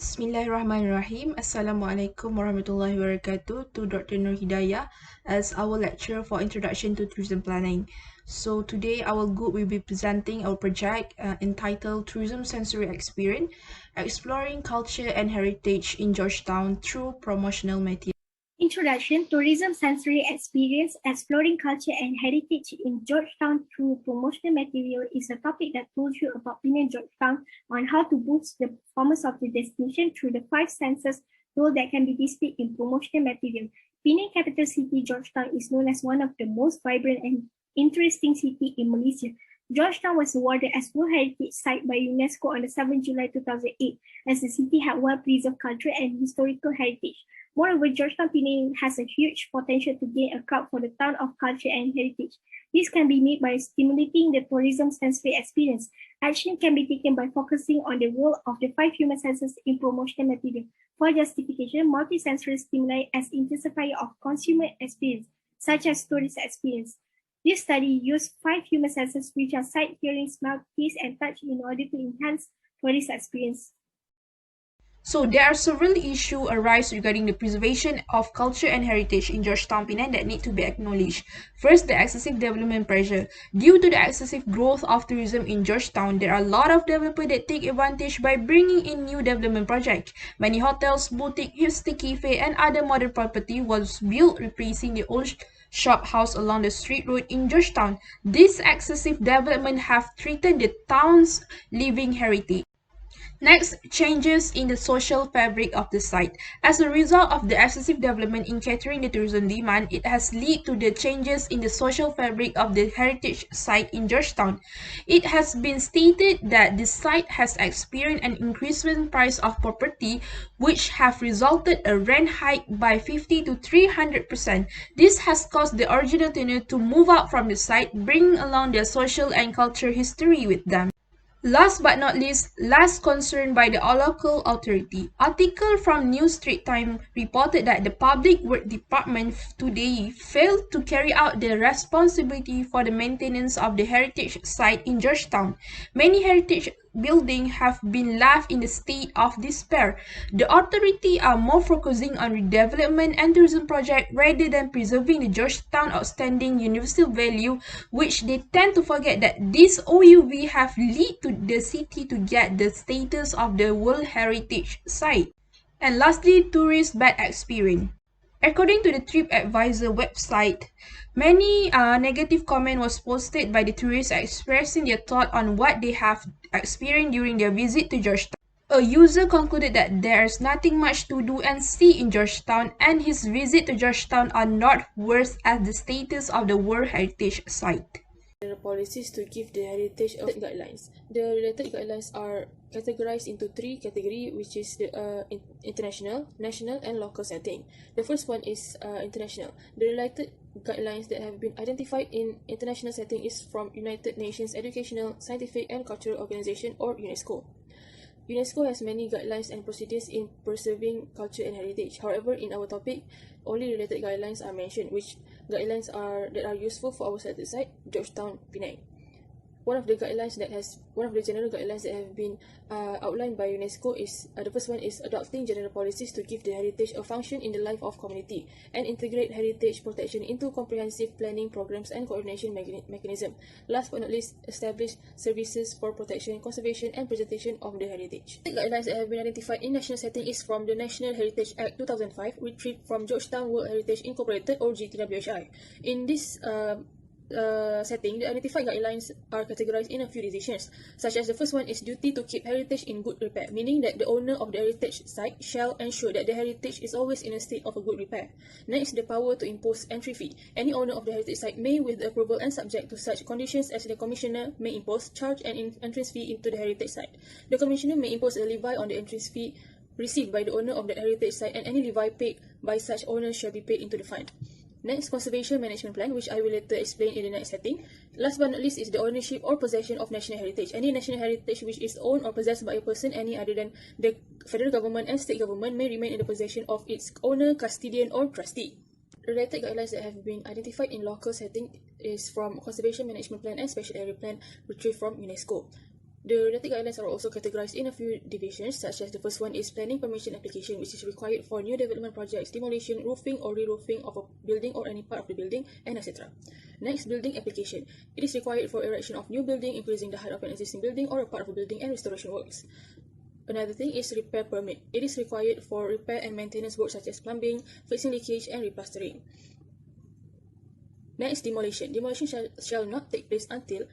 Bismillahirrahmanirrahim. Assalamualaikum warahmatullahi wabarakatuh to Dr. Nur Hidayah as our lecturer for Introduction to Tourism Planning. So today our group will be presenting our project entitled Tourism Sensory Experience, Exploring Culture and Heritage in Georgetown through Promotional Material. Introduction: Tourism Sensory Experience, Exploring Culture and Heritage in Georgetown through Promotional Material is a topic that told you about Penang, Georgetown on how to boost the performance of the destination through the 5 senses role that can be displayed in promotional material. Penang capital city, Georgetown is known as one of the most vibrant and interesting cities in Malaysia. Georgetown was awarded as World Heritage Site by UNESCO on the 7th July 2008 as the city had well-preserved cultural and historical heritage. Moreover, Georgetown Penang has a huge potential to gain a crowd for the town of culture and heritage. This can be made by stimulating the tourism sensory experience. Action can be taken by focusing on the role of the 5 human senses in promotional material. For justification, multisensory stimuli as intensifier of consumer experience, such as tourist experience. This study used 5 human senses, which are sight, hearing, smell, taste, and touch, in order to enhance tourist experience. So there are several issues arise regarding the preservation of culture and heritage in Georgetown, Penang that need to be acknowledged. First, the excessive development pressure. Due to the excessive growth of tourism in Georgetown, there are a lot of developers that take advantage by bringing in new development projects. Many hotels, boutique, hipster cafe, and other modern property was built replacing the old shop house along the street road in Georgetown. This excessive development have threatened the town's living heritage. Next, changes in the social fabric of the site. As a result of the excessive development in catering the tourism demand, it has led to the changes in the social fabric of the heritage site in Georgetown. It has been stated that the site has experienced an increase in price of property, which have resulted a rent hike by 50 to 300%. This has caused the original tenant to move out from the site, bringing along their social and cultural history with them. Last but not least, last concern by the local authority. Article from New Straits Times reported that the Public Works Department today failed to carry out their responsibility for the maintenance of the heritage site in Georgetown. Many heritage buildings have been left in a state of despair. The authority are more focusing on redevelopment and tourism projects rather than preserving the Georgetown outstanding universal value, which they tend to forget that this OUV have led to the city to get the status of the World Heritage Site. And lastly, tourist bad experience. According to the TripAdvisor website, many negative comment was posted by the tourists expressing their thought on what they have experienced during their visit to Georgetown. A user concluded that there's nothing much to do and see in Georgetown, and his visit to Georgetown are not worth as the status of the World Heritage Site. Policies to give the heritage of guidelines. The related guidelines are categorized into 3 categories, which is the international, national, and local setting. The first one is international. The related guidelines that have been identified in international setting is from United Nations Educational, Scientific, and Cultural Organization, or UNESCO. UNESCO has many guidelines and procedures in preserving culture and heritage. However, in our topic, only related guidelines are mentioned, which guidelines that are useful for our selected site, Georgetown, Penang. One of the general guidelines that have been outlined by UNESCO is the first one is adopting general policies to give the heritage a function in the life of community and integrate heritage protection into comprehensive planning programs and coordination mechanism. Last but not least, establish services for protection, conservation, and presentation of the heritage. The guidelines that have been identified in national setting is from the National Heritage Act 2005, retrieved from Georgetown World Heritage Incorporated, or GTWHI. In this setting, the identified guidelines are categorized in a few decisions, such as the first one is duty to keep heritage in good repair, meaning that the owner of the heritage site shall ensure that the heritage is always in a state of a good repair. Next, the power to impose entry fee. Any owner of the heritage site may, with the approval and subject to such conditions as the commissioner, may impose, charge an entrance fee into the heritage site. The commissioner may impose a levy on the entrance fee received by the owner of the heritage site, and any levy paid by such owner shall be paid into the fund. Next, conservation management plan, which I will later explain in the next setting. Last but not least is the ownership or possession of national heritage. Any national heritage which is owned or possessed by a person any other than the federal government and state government may remain in the possession of its owner, custodian, or trustee. Related guidelines that have been identified in local setting is from Conservation Management Plan and Special Area Plan, retrieved from UNESCO. The related guidelines are also categorized in a few divisions, such as the first one is planning permission application, which is required for new development projects, demolition, roofing or re-roofing of a building or any part of the building, and etc. Next, building application. It is required for erection of new building, increasing the height of an existing building or a part of a building, and restoration works. Another thing is repair permit. It is required for repair and maintenance works such as plumbing, fixing leakage, and replastering. Next, demolition. Demolition shall not take place until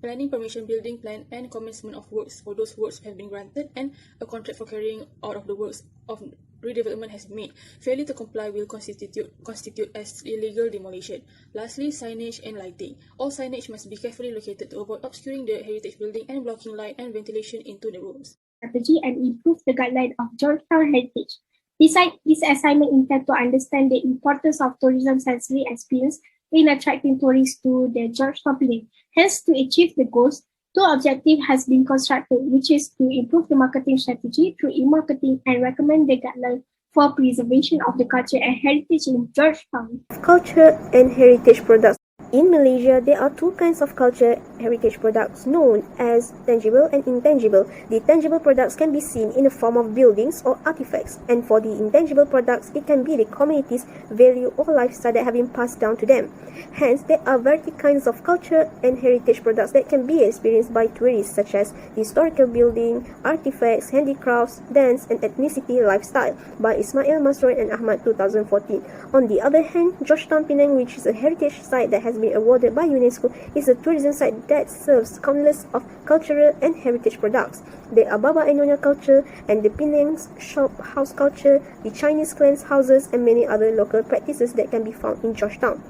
planning permission, building plan, and commencement of works for those works have been granted and a contract for carrying out of the works of redevelopment has been made. Failure to comply will constitute as illegal demolition. Lastly, signage and lighting. All signage must be carefully located to avoid obscuring the heritage building and blocking light and ventilation into the rooms. Strategy and improve the guideline of Georgetown heritage. Besides, this assignment intends to understand the importance of tourism sensory experience in attracting tourists to the Georgetown Pavilion. Hence, to achieve the goals, two objectives has been constructed, which is to improve the marketing strategy through e-marketing and recommend the guideline for preservation of the culture and heritage in Georgetown. Culture and heritage products. In Malaysia, there are two kinds of culture heritage products known as tangible and intangible. The tangible products can be seen in the form of buildings or artifacts, and for the intangible products, it can be the community's value or lifestyle that have been passed down to them. Hence, there are variety kinds of culture and heritage products that can be experienced by tourists, such as historical building, artifacts, handicrafts, dance, and ethnicity lifestyle by Ismail Masroin and Ahmad 2014. On the other hand, Georgetown Penang, which is a heritage site that has been awarded by UNESCO, is a tourism site that serves countless of cultural and heritage products. There are Baba and Nyonya culture and the Penang's shop house culture, the Chinese clans houses, and many other local practices that can be found in Georgetown.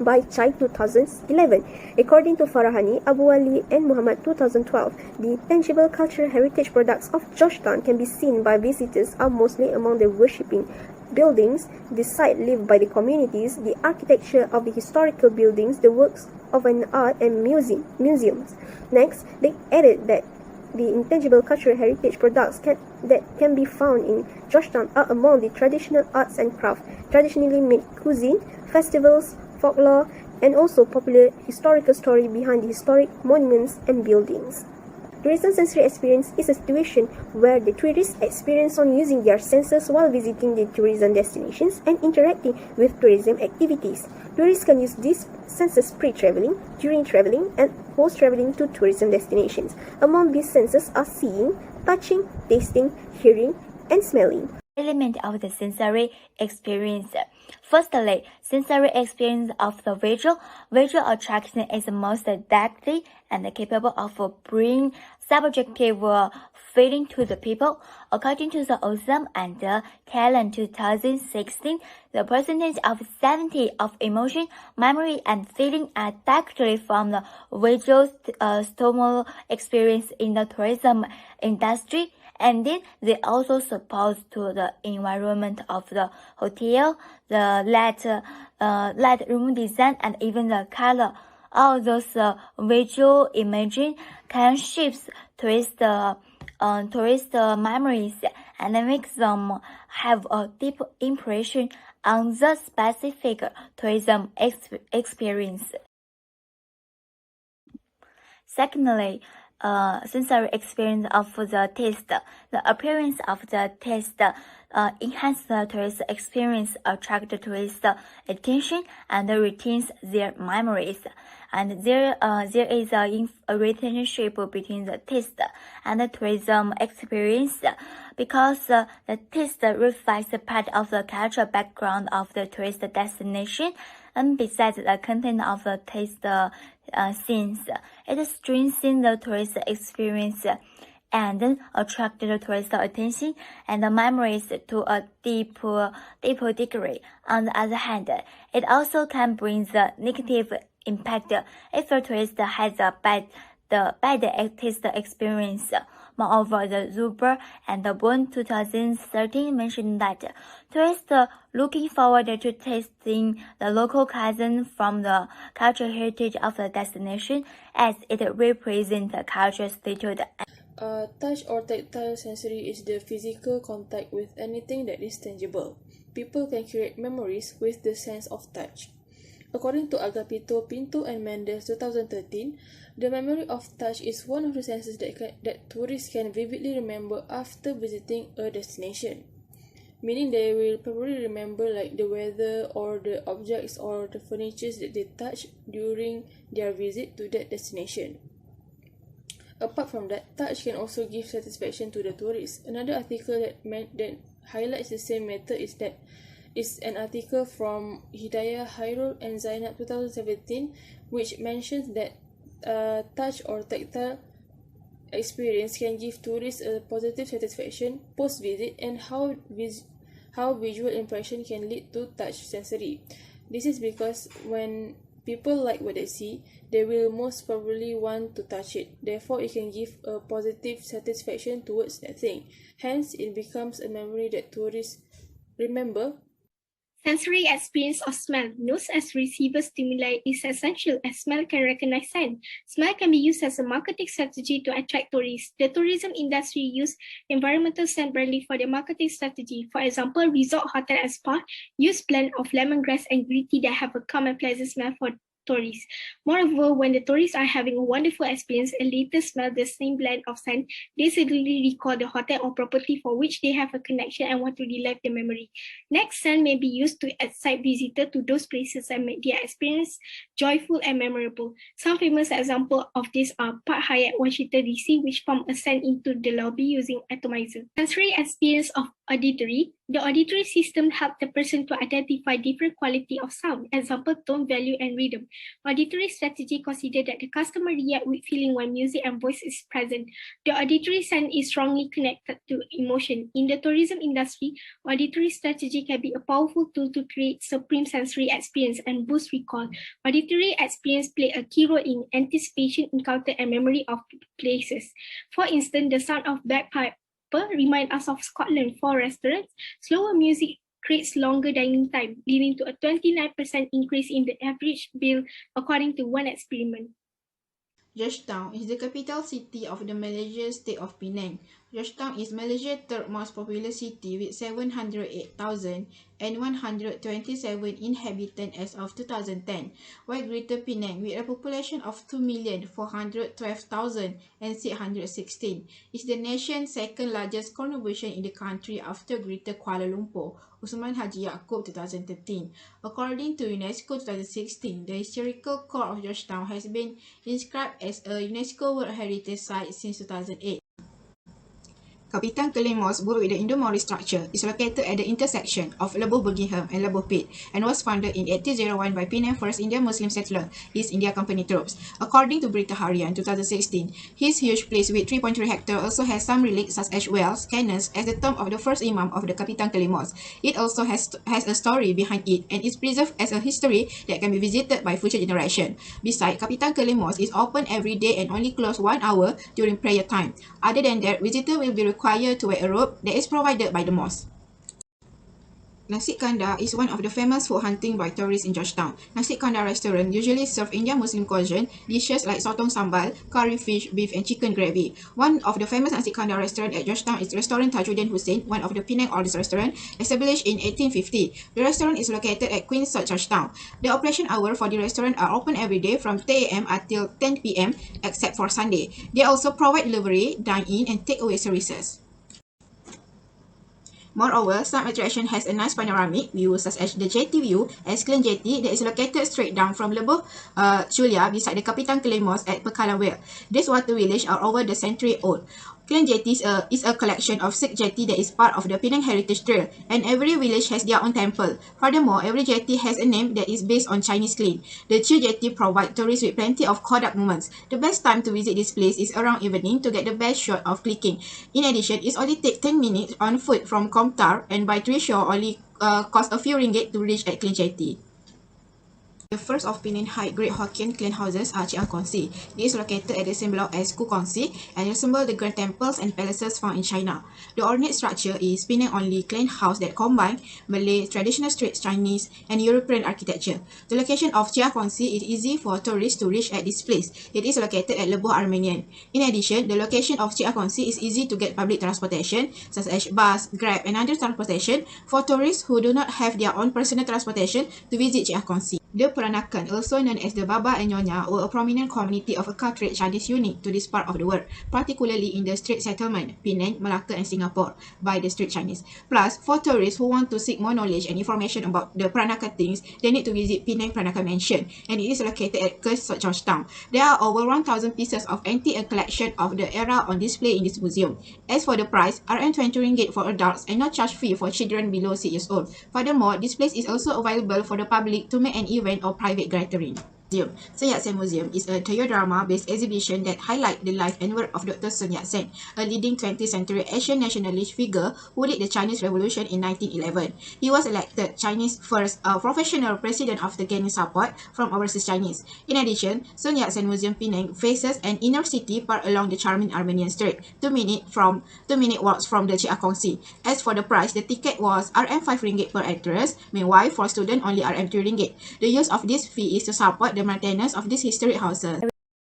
By Chai 2011. According to Farahani, Abu Ali, and Muhammad 2012, the tangible cultural heritage products of Georgetown can be seen by visitors are mostly among the worshipping buildings, the site lived by the communities, the architecture of the historical buildings, the works of an art and museums. Next, they added that the intangible cultural heritage products that can be found in Georgetown are among the traditional arts and crafts, traditionally made cuisine, festivals, folklore, and also popular historical story behind the historic monuments and buildings. Tourism sensory experience is a situation where the tourists experience on using their senses while visiting the tourism destinations and interacting with tourism activities. Tourists can use these senses pre-traveling, during traveling, and post-traveling to tourism destinations. Among these senses are seeing, touching, tasting, hearing, and smelling. Element of the sensory experience. Firstly, sensory experience of the visual. Visual attraction is the most directly and capable of bringing subjective feeling to the people. According to the Awesome and Talent 2016, the percentage of 70 of emotion, memory, and feeling are directly from the visual stimulus experience in the tourism industry. And then they also suppose to the environment of the hotel, the light room design, and even the color. All those visual imaging can shift tourist memories and make them have a deep impression on the specific tourism experience. Secondly, sensory experience of the taste. The appearance of the taste enhance the tourist experience, attract the tourist attention, and retains their memories. And there is a relationship between the taste and the tourism experience because the taste reflects the part of the cultural background of the tourist destination. And besides the content of the taste scenes, it strengthens the tourist experience and attract the tourist attention and the memories to a deeper degree. On the other hand, it also can bring the negative impact if the tourist has a bad taste experience. Moreover, the Zuber and the Bone 2013 mentioned that tourists looking forward to tasting the local cuisine from the cultural heritage of the destination as it represents the cultural status. Touch or tactile sensory is the physical contact with anything that is tangible. People can create memories with the sense of touch. According to Agapito, Pinto and Mendes 2013, the memory of touch is one of the senses that tourists can vividly remember after visiting a destination. Meaning they will probably remember like the weather or the objects or the furniture that they touch during their visit to that destination. Apart from that, touch can also give satisfaction to the tourists. Another article that highlights the same method is an article from Hidayah Hairul and Zainab 2017, which mentions that touch or tactile experience can give tourists a positive satisfaction post-visit, and how visual impression can lead to touch sensory. This is because when people like what they see, they will most probably want to touch it. Therefore, it can give a positive satisfaction towards that thing. Hence, it becomes a memory that tourists remember. Sensory experience of smell, nose as receiver stimuli, is essential as smell can recognize scent. Smell can be used as a marketing strategy to attract tourists. The tourism industry use environmental scent branding for their marketing strategy. For example, resort, hotel, and spa use blend of lemongrass and green tea that have a calm and pleasant smell for tourists. Moreover, when the tourists are having a wonderful experience and later smell the same blend of scent, they suddenly recall the hotel or property for which they have a connection and want to relive the memory. Next, scent may be used to excite visitors to those places and make their experience joyful and memorable. Some famous examples of this are Park Hyatt Washington DC, which pump a scent into the lobby using atomizer. Sensory experience of auditory. The auditory system helps the person to identify different quality of sound, example, tone, value, and rhythm. Auditory strategy consider that the customer react with feeling when music and voice is present. The auditory sense is strongly connected to emotion. In the tourism industry, auditory strategy can be a powerful tool to create supreme sensory experience and boost recall. Auditory experience play a key role in anticipation, encounter, and memory of places. For instance, the sound of bagpipe remind us of Scotland for restaurants. Slower music creates longer dining time, leading to a 29% increase in the average bill, according to one experiment. Georgetown is the capital city of the Malaysian state of Penang. Georgetown is Malaysia's third most populous city with 708,127 inhabitants as of 2010, while Greater Penang, with a population of 2,412,616, is the nation's second largest conurbation in the country after Greater Kuala Lumpur. Usman Haji Yaakob 2013. According to UNESCO 2016, the historical core of Georgetown has been inscribed as a UNESCO World Heritage Site since 2008. Kapitan Kelemos, built with the Indo-Maori structure, is located at the intersection of Lebuh Buckingham and Lebuh Pit and was founded in 1801 by Penang First Indian Muslim settler, East India Company troops. According to Berita Harian 2016, his huge place with 3.3 hectares also has some relics such as wells, cannons, as the tomb of the first Imam of the Kapitan Kelemos. It also has a story behind it and is preserved as a history that can be visited by future generations. Besides, Kapitan Kelemos is open every day and only closed 1 hour during prayer time. Other than that, visitors will be required to wear a robe that is provided by the mosque. Nasi Kandar is one of the famous food hunting by tourists in Georgetown. Nasi Kandar restaurant usually serve Indian Muslim cuisine dishes like sotong sambal, curry fish, beef and chicken gravy. One of the famous Nasi Kandar restaurant at Georgetown is Restaurant Tajuddin Hussein, one of the Penang oldest restaurant, established in 1850. The restaurant is located at Queen's Road, Georgetown. The operation hours for the restaurant are open every day from 10 a.m. until 10 p.m. except for Sunday. They also provide delivery, dine-in and take-away services. Moreover, some attraction has a nice panoramic view such as the jetty view as Klang Jetty that is located straight down from Lebuh Chulia beside the Kapitan Kelemos at Pekalan Well. These water village are over the century old. Klang Jetty is a collection of 6 jetty that is part of the Penang Heritage Trail, and every village has their own temple. Furthermore, every jetty has a name that is based on Chinese Kling. The Chiu Jetty provide tourists with plenty of Kodak moments. The best time to visit this place is around evening to get the best shot of clicking. In addition, it only takes 10 minutes on foot from Komtar, and by rickshaw only cost a few ringgit to reach at Klang Jetty. The first of Penang Height Great Hokkien clan houses are Chiang Kongsi. This is located at the same block as Ku Kongsi and resemble the grand temples and palaces found in China. The ornate structure is Penang only clan house that combine Malay, traditional street Chinese and European architecture. The location of Chiang Kongsi is easy for tourists to reach at this place. It is located at Lebuh Armenian. In addition, the location of Chiang Kongsi is easy to get public transportation such as bus, Grab and other transportation for tourists who do not have their own personal transportation to visit Chiang Kongsi. The Peranakan, also known as the Baba and Nyonya, were a prominent community of acculturated Chinese unique to this part of the world, particularly in the Strait Settlement, Penang, Malacca and Singapore, by the Strait Chinese. Plus, for tourists who want to seek more knowledge and information about the Peranakan things, they need to visit Penang Peranakan Mansion, and it is located at Georgetown. There are over 1,000 pieces of antique collection of the era on display in this museum. As for the price, RM20 for adults and no charge fee for children below 6 years old. Furthermore, this place is also available for the public to make an event or private gathering. Sun Yat-sen Museum is a Toyodrama-based exhibition that highlights the life and work of Dr. Sun Yat-sen, a leading 20th century Asian nationalist figure who led the Chinese Revolution in 1911. He was elected Chinese first professional president after gaining support from overseas Chinese. In addition, Sun Yat-sen Museum Penang faces an inner city part along the charming Armenian Strait, 2-minute walks from the Chia Kong Sea. As for the price, the ticket was RM5 per actress, meanwhile for student only RM3. The use of this fee is to support the maintenance of these historic houses.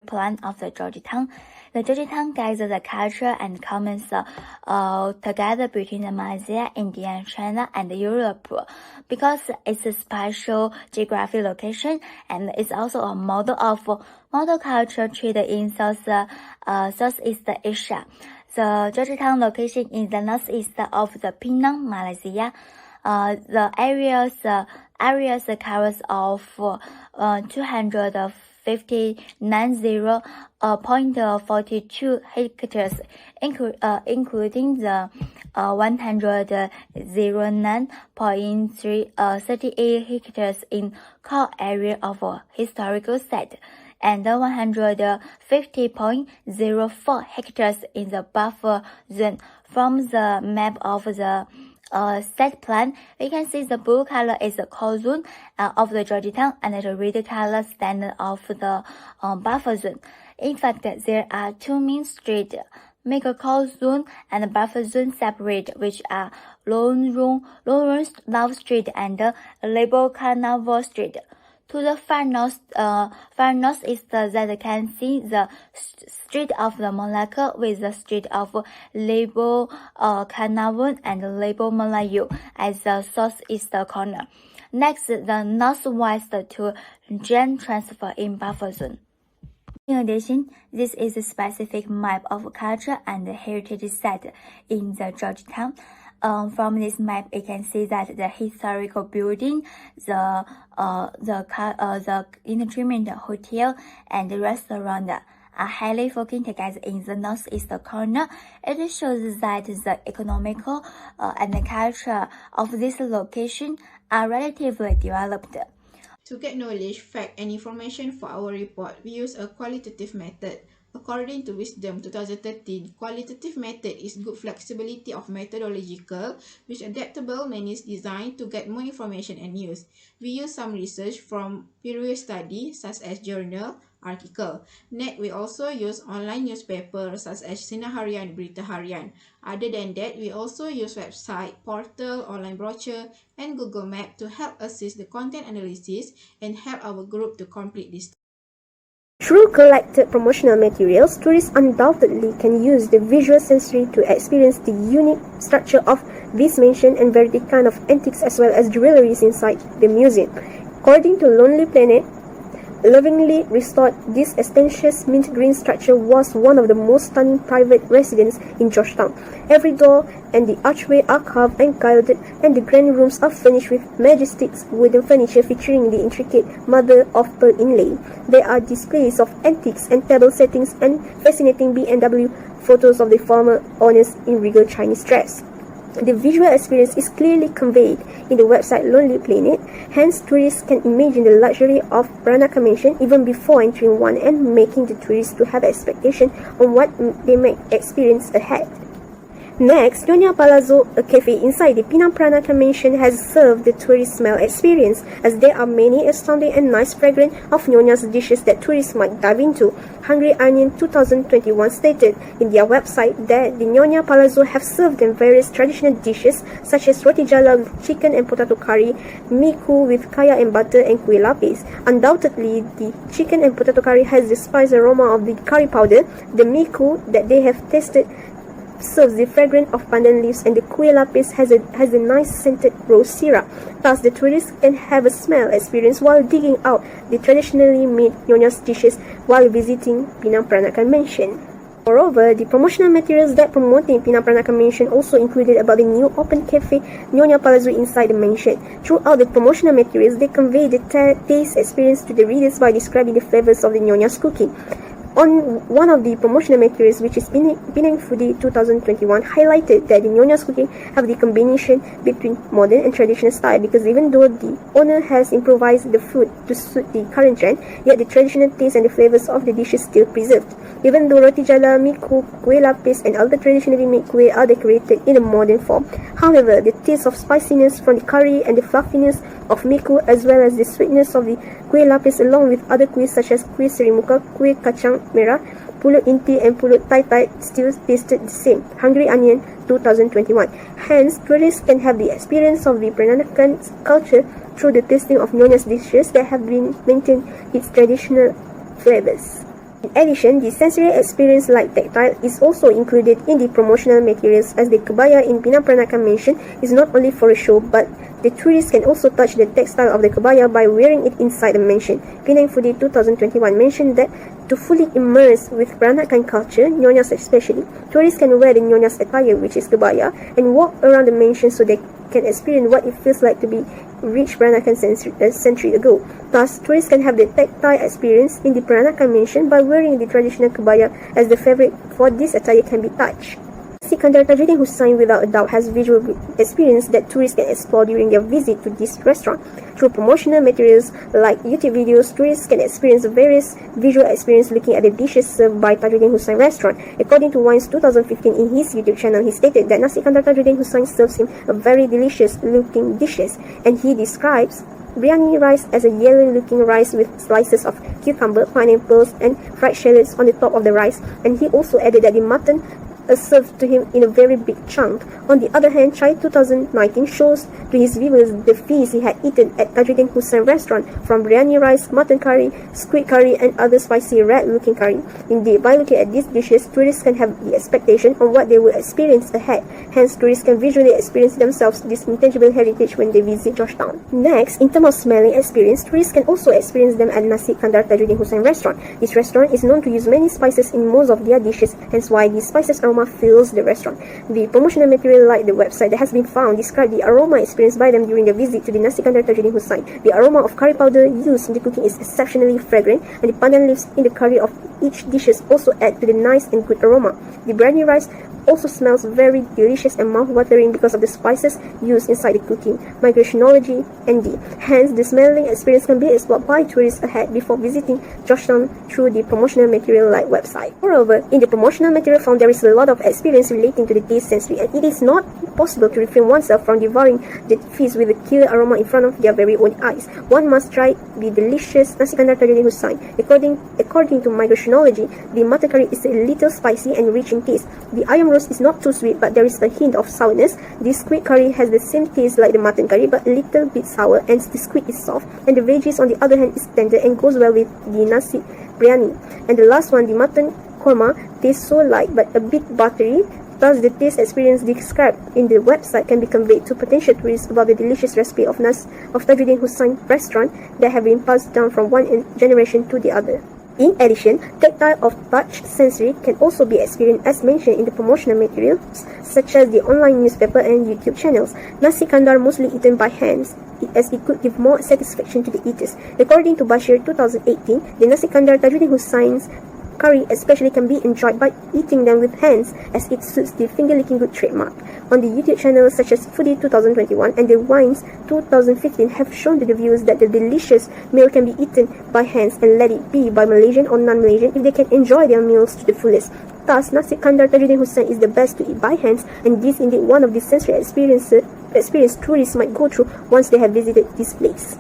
Plan of the Georgetown. The Georgetown gathers the culture and comments together between Malaysia, India, China, and Europe because it's a special geographic location and it's also a model culture traded in Southeast Asia. The Georgetown location in the northeast of the Penang, Malaysia. The areas covers of 290.42 hectares, including the 109.38 hectares in core area of a historical site, and 150.04 hectares in the buffer zone. From the map of the set plan, we can see the blue color is the core zone of the Georgetown and the red color standard of the buffer zone. In fact, there are two main streets, make a core zone and buffer zone separate, which are Lawrence Love Street and Label Carnival Street. To the far northeast, that can see the Street of the Malacca with the Street of Label Carnival and Label Melayu as the southeast corner. Next, the northwest to Gen transfer in buffer zone. In addition, this is a specific map of culture and heritage site in the Georgetown. From this map, you can see that the historical building, the entertainment hotel, and the restaurant are highly focused together in the northeast corner. It shows that the economical and the culture of this location are relatively developed. To get knowledge, fact, and information for our report, we use a qualitative method. According to Wisdom 2013, qualitative method is good flexibility of methodological, which adaptable means designed to get more information and news. We use some research from previous study, such as journal, article. Next, we also use online newspaper, such as Sinar Harian, Berita Harian. Other than that, we also use website, portal, online brochure, and Google Map to help assist the content analysis and help our group to complete this. Through collected promotional materials, tourists undoubtedly can use the visual sensory to experience the unique structure of this mansion and variety kind of antiques as well as jewelries inside the museum. According to Lonely Planet, lovingly restored, this ostentatious mint green structure was one of the most stunning private residences in Georgetown. Every door and the archway are carved and gilded, and the grand rooms are furnished with majestic wooden furniture featuring the intricate mother-of-pearl inlay. There are displays of antiques and table settings and fascinating B&W photos of the former owners in regal Chinese dress. The visual experience is clearly conveyed in the website Lonely Planet, hence tourists can imagine the luxury of Peranakan Mansion even before entering one and making the tourists to have expectation on what they may experience ahead. Next, Nyonya Palazzo, a cafe inside the Penang Peranakan Mansion, has served the tourist smell experience, as there are many astounding and nice fragrant of Nyonya's dishes that tourists might dive into. Hungry Onion 2021 stated in their website that the Nyonya Palazzo have served them various traditional dishes such as roti jala with chicken and potato curry, mee ku with kaya and butter, and kuih lapis. Undoubtedly, the chicken and potato curry has the spice aroma of the curry powder. The mee ku that they have tasted serves the fragrance of pandan leaves, and the kueh lapis has a nice scented rose syrup. Thus, the tourists can have a smell experience while digging out the traditionally made Nyonya's dishes while visiting Pinang Peranakan Mansion. Moreover, the promotional materials that promoting Pinang Peranakan Mansion also included about the new open cafe Nyonya Palazzo inside the mansion. Throughout the promotional materials, they convey the taste experience to the readers by describing the flavors of the Nyonya's cooking. On one of the promotional materials, which is Penang Foodie 2021, highlighted that the Nyonya's cooking have the combination between modern and traditional style, because even though the owner has improvised the food to suit the current trend, yet the traditional taste and the flavors of the dishes still preserved. Even though roti jala, mi kueh, kueh lapis, and other traditionally made kueh are decorated in a modern form, however, the taste of spiciness from the curry and the fluffiness of mi kueh, as well as the sweetness of the kueh lapis, along with other kueh such as kueh serimuka, kueh kacang merah, pulut inti, and pulut tai, still tasted the same. Hungry Onion 2021. Hence, tourists can have the experience of the Peranakan culture through the tasting of Nyonya's dishes that have been maintained its traditional flavors. In addition, the sensory experience like tactile is also included in the promotional materials, as the kebaya in Pinang Peranakan Mansion is not only for a show, but the tourists can also touch the textile of the kebaya by wearing it inside the mansion. Penang Foodie 2021 mentioned that to fully immerse with Peranakan culture, Nyonyas especially, tourists can wear the Nyonyas attire, which is kebaya, and walk around the mansion so they can experience what it feels like to be reached Peranakan century ago. Thus, tourists can have the tactile experience in the Peranakan Mansion by wearing the traditional kebaya, as the fabric for this attire can be touched. Sikandar Tajuddin Hussain without a doubt has visual experience that tourists can explore during their visit to this restaurant. Through promotional materials like YouTube videos, tourists can experience various visual experience looking at the dishes served by Tajuddin Hussain restaurant. According to Wines 2015 in his YouTube channel, he stated that Nasi Kandar Tajuddin Hussain serves him a very delicious looking dishes, and he describes biryani rice as a yellow looking rice with slices of cucumber, pineapples, and fried shallots on the top of the rice, and he also added that the mutton served to him in a very big chunk. On the other hand, Chai 2019 shows to his viewers the feast he had eaten at Tajuddin Hussain restaurant, from biryani rice, mutton curry, squid curry, and other spicy red-looking curry. Indeed, by looking at these dishes, tourists can have the expectation on what they will experience ahead. Hence, tourists can visually experience themselves this intangible heritage when they visit Georgetown. Next, in terms of smelling experience, tourists can also experience them at Nasi Kandar Tajuddin Hussain restaurant. This restaurant is known to use many spices in most of their dishes, hence why the spices aroma fills the restaurant. The promotional material like the website that has been found describe the aroma experienced by them during their visit to the Nasi Kandar Tajuddin Hussain. The aroma of curry powder used in the cooking is exceptionally fragrant, and the pandan leaves in the curry of each dishes also add to the nice and good aroma. The biryani rice also smells very delicious and mouth-watering because of the spices used inside the cooking. Migrationology ND. Hence, the smelling experience can be explored by tourists ahead before visiting Georgetown through the promotional material like website. Moreover, in the promotional material found there is a lot of experience relating to the taste sensory, and it is not possible to refrain oneself from devouring the feast with a killer aroma in front of their very own eyes. One must try the delicious Nasi Kandar Tajuddin Hussain. According to Migrationology, the mutton curry is a little spicy and rich in taste. The ayam roast is not too sweet, but there is a hint of sourness. The squid curry has the same taste like the mutton curry, but a little bit sour, and the squid is soft, and the veggies on the other hand is tender and goes well with the nasi biryani. And the last one, the mutton korma, tastes so light but a bit buttery. Thus, the taste experience described in the website can be conveyed to potential tourists about the delicious recipe of Tajuddin Hussain restaurant that have been passed down from one generation to the other. In addition, tactile of touch sensory can also be experienced as mentioned in the promotional materials, such as the online newspaper and YouTube channels. Nasi Kandar mostly eaten by hands, as it could give more satisfaction to the eaters. According to Bashir 2018, the Nasi Kandar Tajuddin Hussein's curry especially can be enjoyed by eating them with hands, as it suits the finger-licking good trademark. On the YouTube channels such as Foodie 2021 and the Wines 2015 have shown to the viewers that the delicious meal can be eaten by hands, and let it be by Malaysian or non-Malaysian if they can enjoy their meals to the fullest. Thus, Nasi Kandar Tajuddin Hussain is the best to eat by hands, and this is indeed one of the sensory experience tourists might go through once they have visited this place.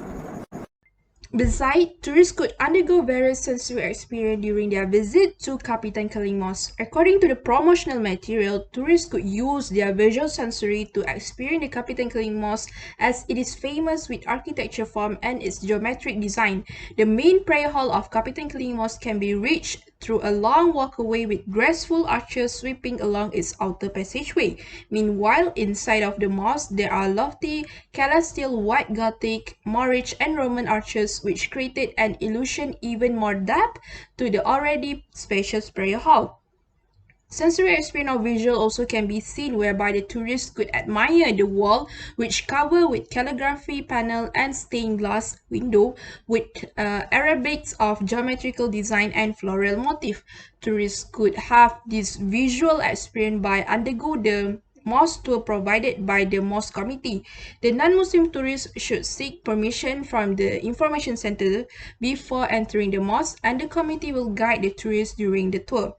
Besides, tourists could undergo various sensory experience during their visit to Kapitan Keling Mosque. According to the promotional material, tourists could use their visual sensory to experience the Kapitan Keling Mosque as it is famous with architecture form and its geometric design. The main prayer hall of Kapitan Keling Mosque can be reached through a long walkway with graceful arches sweeping along its outer passageway. Meanwhile, inside of the mosque, there are lofty celestial white Gothic, Moorish, and Roman arches which created an illusion even more depth to the already spacious prayer hall. Sensory experience of visual also can be seen whereby the tourists could admire the wall which covered with calligraphy panel and stained glass window with Arabics of geometrical design and floral motif. Tourists could have this visual experience by undergo the mosque tour provided by the mosque committee. The non-Muslim tourists should seek permission from the information center before entering the mosque and the committee will guide the tourists during the tour.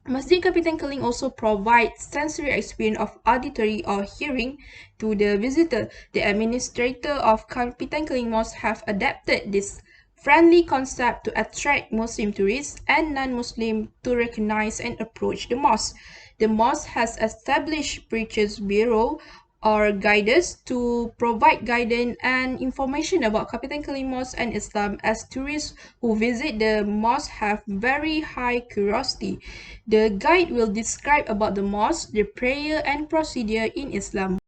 Masjid Kapitan Keling also provides sensory experience of auditory or hearing to the visitor. The administrator of Kapitan Keling Mosque have adapted this friendly concept to attract Muslim tourists and non-Muslim to recognize and approach the mosque. The mosque has established preachers bureau or guides to provide guidance and information about Kapitan Keling Mosque and Islam as tourists who visit the mosque have very high curiosity. The guide will describe about the mosque, the prayer and procedure in Islam.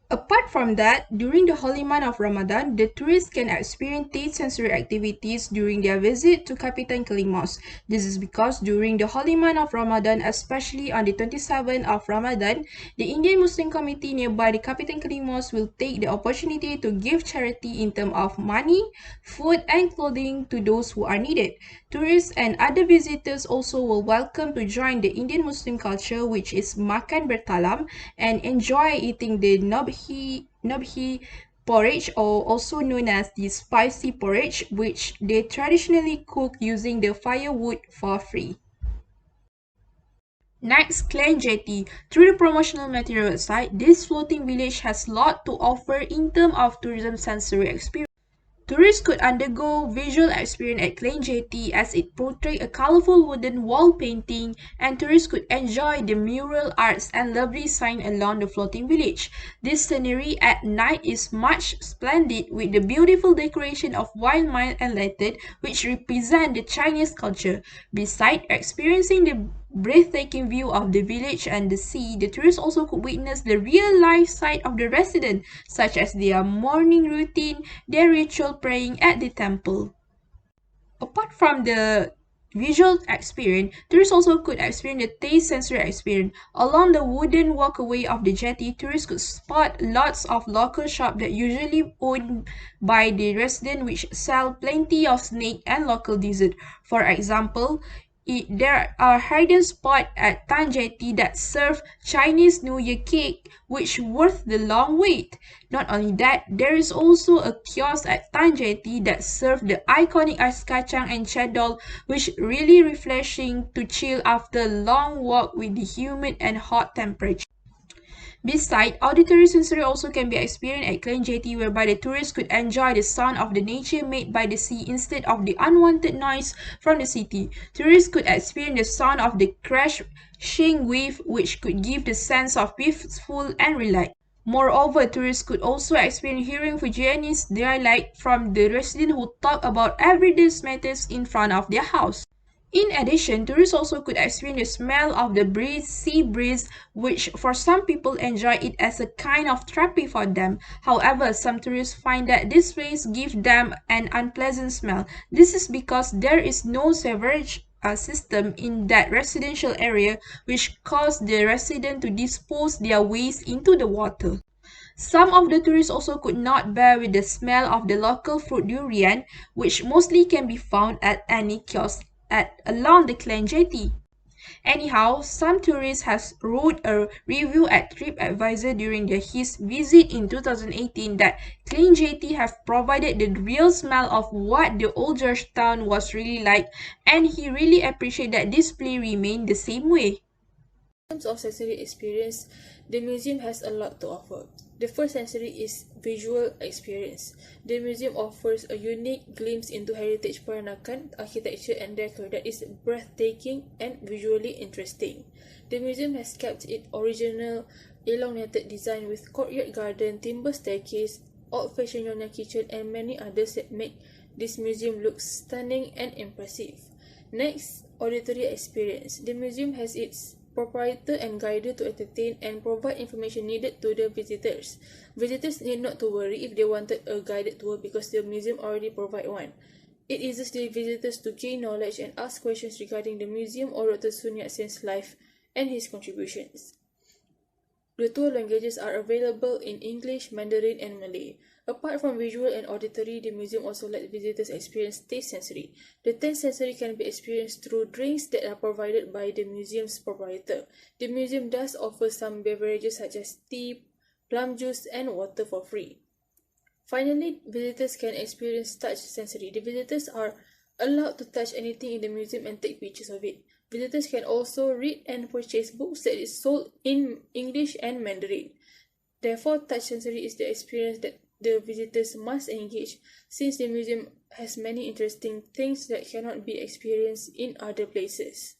Apart from that, during the holy month of Ramadan, the tourists can experience taste sensory activities during their visit to Kapitan Keling Mosque. This is because during the holy month of Ramadan, especially on the 27th of Ramadan, the Indian Muslim community nearby the Kapitan Keling Mosque will take the opportunity to give charity in terms of money, food and clothing to those who are needed. Tourists and other visitors also will welcome to join the Indian Muslim culture which is makan bertalam and enjoy eating the nabhi porridge or also known as the spicy porridge which they traditionally cook using the firewood for free. Next, Clan Jetty. Through the promotional material website, this floating village has lot to offer in terms of tourism sensory experience. Tourists could undergo visual experience at Klein Jetty as it portrayed a colorful wooden wall painting and tourists could enjoy the mural arts and lovely sign along the floating village. This scenery at night is much splendid with the beautiful decoration of wild mile and lantern which represent the Chinese culture. Besides experiencing the breathtaking view of the village and the sea, the tourists also could witness the real life side of the residents, such as their morning routine, their ritual praying at the temple. Apart from the visual experience, tourists also could experience the taste sensory experience. Along the wooden walkway of the jetty, tourists could spot lots of local shops that usually owned by the residents which sell plenty of snake and local dessert. For example, there are hidden spots at Tan Jetty that serve Chinese New Year cake, which worth the long wait. Not only that, there is also a kiosk at Tan Jetty that serve the iconic ice kacang and cendol, which really refreshing to chill after a long walk with the humid and hot temperature. Besides, auditory sensory also can be experienced at Klein Jetty whereby the tourists could enjoy the sound of the nature made by the sea instead of the unwanted noise from the city. Tourists could experience the sound of the crashing wave which could give the sense of peaceful and relaxed. Moreover, tourists could also experience hearing Fujianese dialect from the residents who talk about everyday matters in front of their house. In addition, tourists also could experience the smell of the sea breeze, which for some people enjoy it as a kind of therapy for them. However, some tourists find that this place gives them an unpleasant smell. This is because there is no sewage system in that residential area, which causes the residents to dispose their waste into the water. Some of the tourists also could not bear with the smell of the local fruit durian, which mostly can be found at any kiosk along the Klang Jetty. Anyhow, some tourists has wrote a review at TripAdvisor during his visit in 2018 that Klang Jetty have provided the real smell of what the old Georgetown was really like, and he really appreciated that this place remained the same way. In terms of sensory experience, the museum has a lot to offer. The first sensory is visual experience. The museum offers a unique glimpse into heritage Peranakan architecture and decor that is breathtaking and visually interesting. The museum has kept its original elongated design with courtyard garden, timber staircase, old-fashioned Nyonya kitchen, and many others that make this museum look stunning and impressive. Next, auditory experience. The museum has its proprietor and guider to entertain and provide information needed to the visitors. Visitors need not to worry if they wanted a guided tour because the museum already provide one. It eases the visitors to gain knowledge and ask questions regarding the museum or Dr. Sun Yat-sen's life and his contributions. The tour languages are available in English, Mandarin, and Malay. Apart from visual and auditory, the museum also lets visitors experience taste sensory. The taste sensory can be experienced through drinks that are provided by the museum's proprietor. The museum does offer some beverages such as tea, plum juice, and water for free. Finally, visitors can experience touch sensory. The visitors are allowed to touch anything in the museum and take pictures of it. Visitors can also read and purchase books that is sold in English and Mandarin. Therefore, touch sensory is the experience that the visitors must engage, since the museum has many interesting things that cannot be experienced in other places.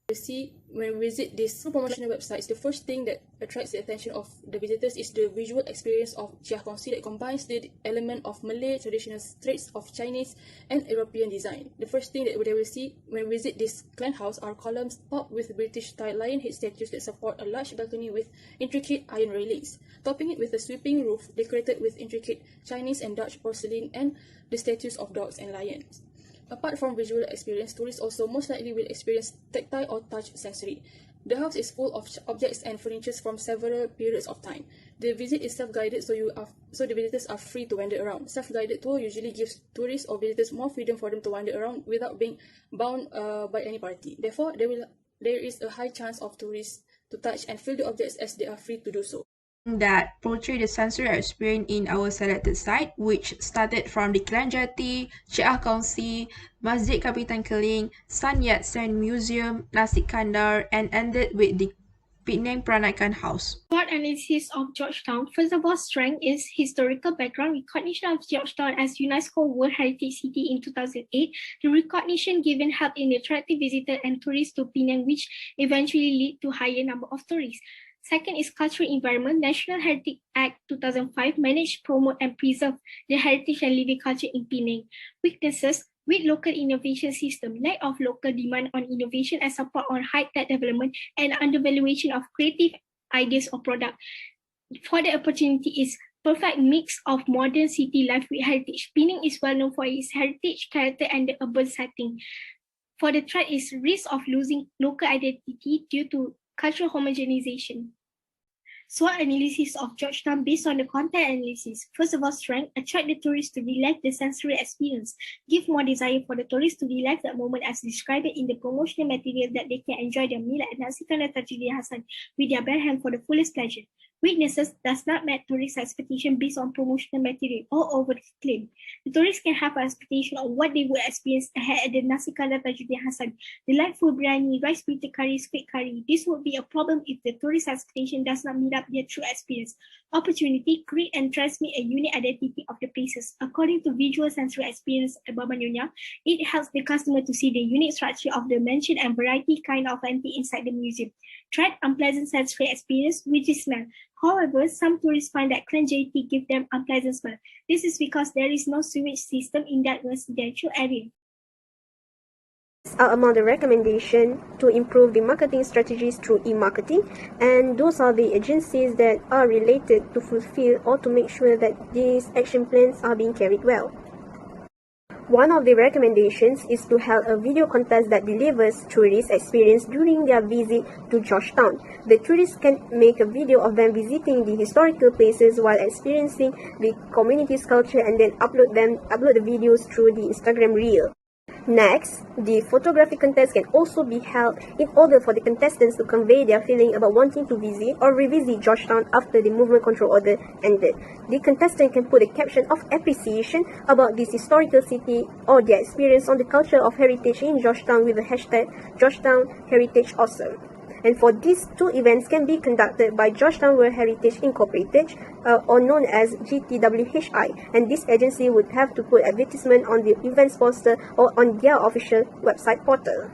You see, when we visit these promotional websites, the first thing that attracts the attention of the visitors is the visual experience of Chia Kongsi that combines the element of Malay traditional traits of Chinese and European design. The first thing that they will see when we visit this clan house are columns topped with British-style lion head statues that support a large balcony with intricate iron railings, topping it with a sweeping roof decorated with intricate Chinese and Dutch porcelain and the statues of dogs and lions. Apart from visual experience, tourists also most likely will experience tactile or touch sensory. The house is full of objects and furniture from several periods of time. The visit is self-guided, so the visitors are free to wander around. Self-guided tour usually gives tourists or visitors more freedom for them to wander around without being bound by any party. Therefore, there is a high chance of tourists to touch and feel the objects as they are free to do so. That portray the sensory experience in our selected site, which started from the Klan Jati, Chia Kongsi, Masjid Kapitan Keling, Sun Yat-sen Museum, Nasi Kandar, and ended with the Penang Peranakan House. Short analysis of Georgetown. First of all, strength is historical background. Recognition of Georgetown as UNESCO World Heritage City in 2008. The recognition given helped in attracting visitors and tourists to Penang, which eventually lead to higher number of tourists. Second is cultural environment. National Heritage Act 2005 manage, promote, and preserve the heritage and living culture in Penang. Weaknesses: weak local innovation system, lack of local demand on innovation and support on high-tech development, and undervaluation of creative ideas or product. Further opportunity is perfect mix of modern city life with heritage. Penang is well known for its heritage, character, and the urban setting. For the threat is risk of losing local identity due to cultural homogenization. SWOT analysis of Georgetown based on the content analysis. First of all, strength, attract the tourists to relax the sensory experience. Give more desire for the tourists to relax that moment as described in the promotional material that they can enjoy their meal at Nasi Kandar Tajudin Hassan with their bare hand for the fullest pleasure. Weaknesses does not meet tourist expectation based on promotional material or over the claim. The tourists can have an expectation of what they would experience ahead at the Nasi Kandar Tajudin Hassan. Delightful biryani, rice bitter curry, squid curry. This would be a problem if the tourist expectation does not meet up their true experience. Opportunity, create and transmit a unique identity of the places. According to visual sensory experience at Baba Nyonya, it helps the customer to see the unique structure of the mansion and variety kind of antique inside the museum. Threat, unpleasant sensory experience, which is smell. However, some tourists find that Klan Jati give them unpleasant smell. This is because there is no sewage system in that residential area. Are among the recommendations to improve the marketing strategies through e-marketing, and those are the agencies that are related to fulfill or to make sure that these action plans are being carried well. One of the recommendations is to hold a video contest that delivers tourist experience during their visit to Georgetown. The tourists can make a video of them visiting the historical places while experiencing the community's culture and then upload the videos through the Instagram reel. Next, the photography contest can also be held in order for the contestants to convey their feeling about wanting to visit or revisit Georgetown after the movement control order ended. The contestant can put a caption of appreciation about this historical city or their experience on the culture of heritage in Georgetown with the hashtag Georgetown Heritage Awesome. And for these two events can be conducted by Georgetown World Heritage Incorporated, or known as GTWHI, and this agency would have to put advertisement on the events poster or on their official website portal.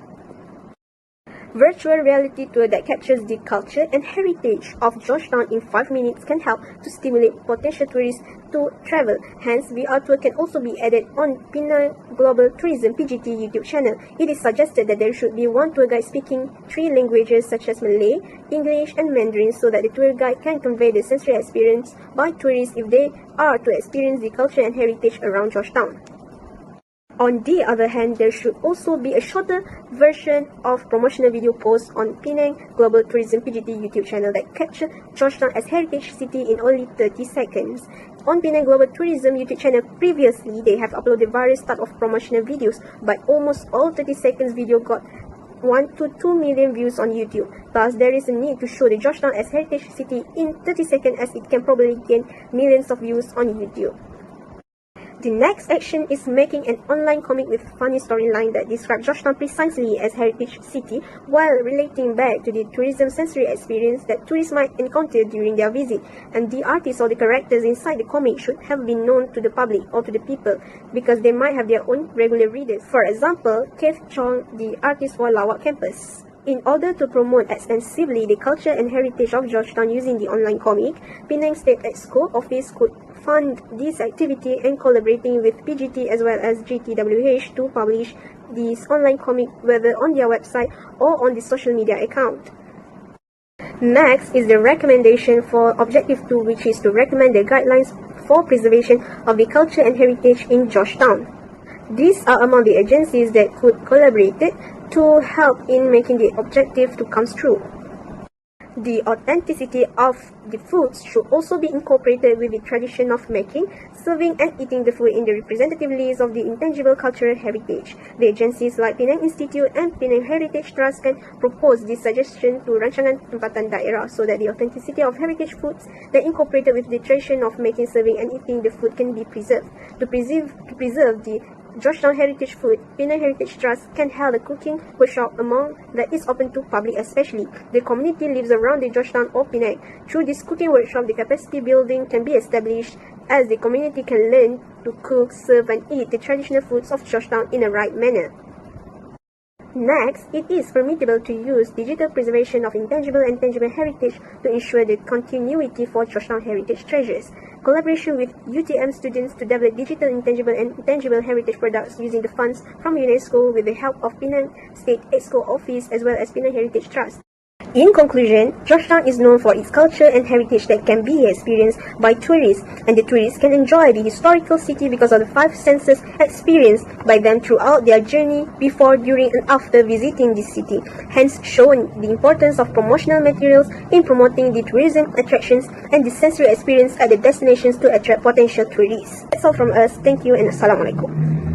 Virtual reality tour that captures the culture and heritage of Georgetown in 5 minutes can help to stimulate potential tourists to travel. Hence, VR tour can also be added on Penang Global Tourism (PGT) YouTube channel. It is suggested that there should be one tour guide speaking 3 languages such as Malay, English, and Mandarin, so that the tour guide can convey the sensory experience by tourists if they are to experience the culture and heritage around Georgetown. On the other hand, there should also be a shorter version of promotional video posts on Penang Global Tourism (PGT) YouTube channel that capture Georgetown as heritage city in only 30 seconds. On Penang Global Tourism YouTube channel previously, they have uploaded various types of promotional videos, but almost all 30 seconds video got 1 to 2 million views on YouTube. Thus, there is a need to show the Georgetown as heritage city in 30 seconds, as it can probably gain millions of views on YouTube. The next action is making an online comic with funny storyline that describes Georgetown precisely as heritage city while relating back to the tourism sensory experience that tourists might encounter during their visit. And the artists or the characters inside the comic should have been known to the public or to the people because they might have their own regular readers. For example, Keith Chong, the artist for Lawak Campus. In order to promote extensively the culture and heritage of Georgetown using the online comic, Penang State Exco Office could fund this activity and collaborating with PGT as well as GTWH to publish this online comic whether on their website or on the social media account. Next is the recommendation for Objective 2, which is to recommend the guidelines for preservation of the culture and heritage in Georgetown. These are among the agencies that could collaborate to help in making the objective to come true. The authenticity of the foods should also be incorporated with the tradition of making, serving and eating the food in the representative list of the intangible cultural heritage. The agencies like Penang Institute and Penang Heritage Trust can propose this suggestion to Rancangan Tempatan Daerah so that the authenticity of heritage foods that incorporated with the tradition of making, serving and eating the food can be preserved. To preserve the Georgetown Heritage Food, Penang Heritage Trust can hold a cooking workshop among that is open to public, especially the community lives around the Georgetown or Penang. Through this cooking workshop, the capacity building can be established as the community can learn to cook, serve and eat the traditional foods of Georgetown in a right manner. Next, it is permissible to use digital preservation of intangible and tangible heritage to ensure the continuity for Georgetown heritage treasures. Collaboration with UTM students to develop digital intangible and tangible heritage products using the funds from UNESCO with the help of Penang State Exco Office as well as Penang Heritage Trust. In conclusion, Georgetown is known for its culture and heritage that can be experienced by tourists, and the tourists can enjoy the historical city because of the 5 senses experienced by them throughout their journey before, during and after visiting this city, hence showing the importance of promotional materials in promoting the tourism attractions and the sensory experience at the destinations to attract potential tourists. That's all from us. Thank you and Assalamualaikum.